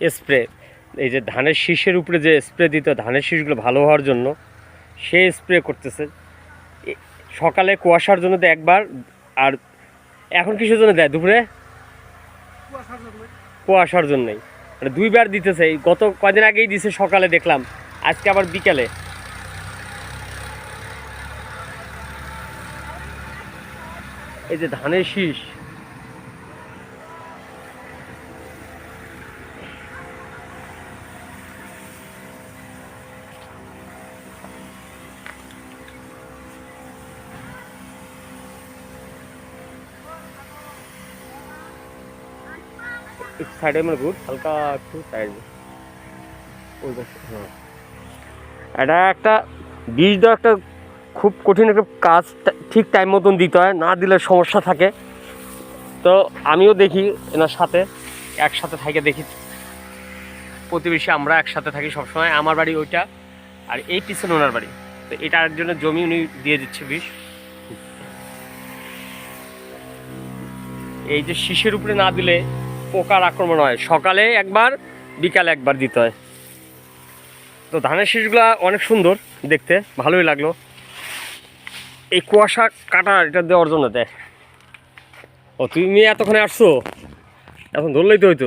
Spray, এই যে ধানের শীষের উপরে যে স্প্রে দিতে ধানের শীষগুলো ভালো হওয়ার জন্য সে স্প্রে করতেছে। সকালে কুয়াশার জন্য দেয় একবার, আর এখন কিসের জন্য দেয় দুপুরে? কুয়াশার জন্যই, মানে দুইবার দিতেছে। এই গত কয়দিন আগেই দিছে, সকালে দেখলাম, আজকে আবার বিকালে। এই যে ধানের শীষ, সাইডে মানে ঘুর হালকা একটু সাইড, ওই পাশে। হ্যাঁ, এটা একটা বীজ দেওয়া একটা খুব কঠিন একটা কাজ, ঠিক টাইম মতন দিতে হয়, না দিলে সমস্যা থাকে। তো আমিও দেখি এনার সাথে, একসাথে থাকে দেখি, প্রতিবেশী আমরা একসাথে থাকি সবসময়। আমার বাড়ি ওইটা, আর এই পিছনে ওনার বাড়ি। তো এটার জন্য জমি উনি দিয়ে দিচ্ছে বিষ। এই যে শীষের উপরে না দিলে পোকার আক্রমণ হয়, সকালে একবার বিকালে একবার দিতে হয়। তো ধানের শীষগুলো অনেক সুন্দর দেখতে, ভালোই লাগলো। এই কুয়াশা কাটা এটা দেওয়ার জন্য দেয়। ও তুমি এতক্ষণে আসছো, এখন ধরলেই তো হইতো।